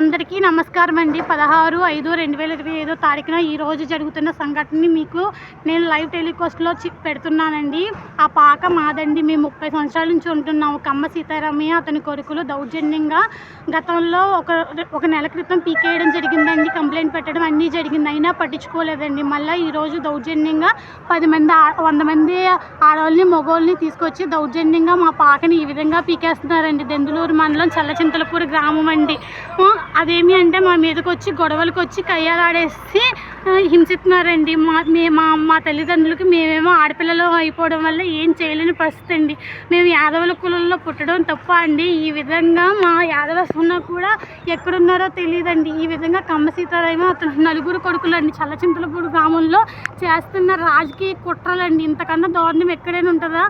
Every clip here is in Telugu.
అందరికీ నమస్కారం అండి. 16/5/2025 తారీఖున ఈరోజు జరుగుతున్న సంఘటనని మీకు నేను లైవ్ టెలికాస్ట్లో పెడుతున్నానండి. ఆ పాక మాదండి. మేము 30 సంవత్సరాల నుంచి ఉంటున్నాము. కమ్మ సీతారామయ్య అతని కొడుకులు దౌర్జన్యంగా గతంలో ఒక నెల క్రితం పీకేయడం జరిగిందండి. కంప్లైంట్ పెట్టడం అన్నీ జరిగింది, అయినా పట్టించుకోలేదండి. మళ్ళీ ఈరోజు దౌర్జన్యంగా 100 మంది ఆడవాళ్ళని మగవాళ్ళని తీసుకొచ్చి దౌర్జన్యంగా మా పాకని ఈ విధంగా పీకేస్తున్నారండి. దెందులూరు మండలం చల్లచింతలపూడి గ్రామం అండి. అదేమి అంటే మా మీదకి వచ్చి గొడవలకు వచ్చి కయ్యాలాడేసి హింసిస్తున్నారండి. మా తల్లిదండ్రులకి మేమేమో ఆడపిల్లలు అయిపోవడం వల్ల ఏం చేయలేని పరిస్థితి అండి. మేము యాదవుల కులంలో పుట్టడం తప్ప అండి. ఈ విధంగా మా యాదవస్ ఉన్నా కూడా ఎక్కడున్నారో తెలియదండి. ఈ విధంగా కమ్మ సీతారామ అతను 4 కొడుకులండి చల్లచింతలపూడి గ్రామంలో చేస్తున్న రాజకీయ కుట్రలండి. ఇంతకన్నా దారుణం ఎక్కడైనా ఉంటుందా?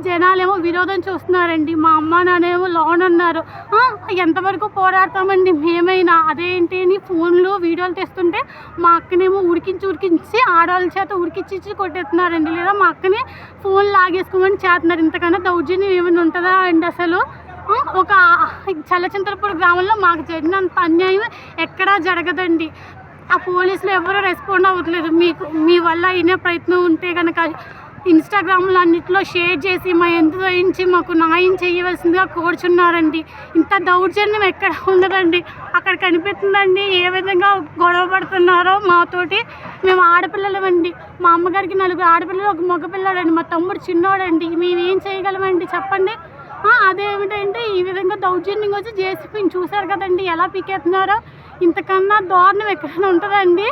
జనాలేమో విరోధం చూస్తున్నారండి. మా అమ్మ నాన్నేమో లోన్ అన్నారు. ఎంతవరకు పోరాడతామండి మేమైనా? అదేంటి అని ఫోన్లు వీడియోలు తెస్తుంటే మా అక్కనేమో ఉడికించి ఆడవాళ్ళ చేత ఉడికించి కొట్టేస్తున్నారండి. లేదా మా అక్కని ఫోన్ లాగేసుకోమని చేస్తున్నారు. ఇంతకన్నా దౌర్జన్యం ఏమైనా ఉంటుందా అండి? అసలు ఒక చల్లచింతలపూడి గ్రామంలో మాకు జరిగినంత అన్యాయం ఎక్కడా జరగదండి. ఆ పోలీసులు ఎవరూ రెస్పాండ్ అవ్వట్లేదు. మీ వల్ల అయిన ప్రయత్నం ఉంటే కనుక ఇన్స్టాగ్రామ్లో అన్నింటిలో షేర్ చేసి మా ఎంత వహించి మాకు న్యాయం చేయవలసిందిగా కోరుచున్నారండి. ఇంత దౌర్జన్యం ఎక్కడ ఉండదండి. అక్కడ కనిపిస్తుందండి ఏ విధంగా గొడవ పడుతున్నారో మాతోటి. మేము ఆడపిల్లలమండి. మా అమ్మగారికి 4 ఆడపిల్లలు, 1 మగపిల్లడండి. మా తమ్ముడు చిన్నోడండి. మేమేం చేయగలమండి చెప్పండి? అదేమిటంటే ఈ విధంగా దౌర్జన్యం వచ్చి జేసీపీని చూశారు కదండి ఎలా పీకేస్తున్నారో. ఇంతకన్నా దారుణం ఎక్కడైనా ఉంటుందండి?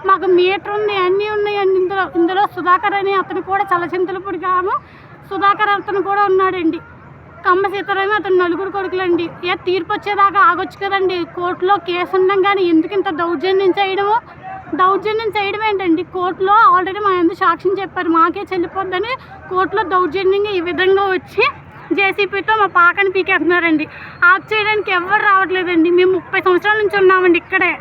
మాకు మీటర్ ఉంది, అన్నీ ఉన్నాయండి. ఇందులో సుధాకర్ అని అతను కూడా చల్లచింతలపూడి గ్రామం సుధాకర్ అతను కూడా ఉన్నాడండి. కమ్మ సీతారామ అతను 4 కొడుకులండి. తీర్పు వచ్చేదాకా ఆగొచ్చు కదండి. కోర్టులో కేసు ఉన్నాం కానీ ఎందుకు ఇంత దౌర్జన్యం చేయడము? దౌర్జన్యం చేయడం ఏంటండి? కోర్టులో ఆల్రెడీ మా ఎందుకు సాక్ష్యం చెప్పారు, మాకే చెల్లిపోద్దని. కోర్టులో దౌర్జన్యంగా ఈ విధంగా వచ్చి జేసీపీతో మా పాకని పీకేస్తున్నారండి. ఆఫ్ చేయడానికి ఎవరు రావట్లేదండి. మేము 30 సంవత్సరాల నుంచి ఉన్నామండి ఇక్కడే.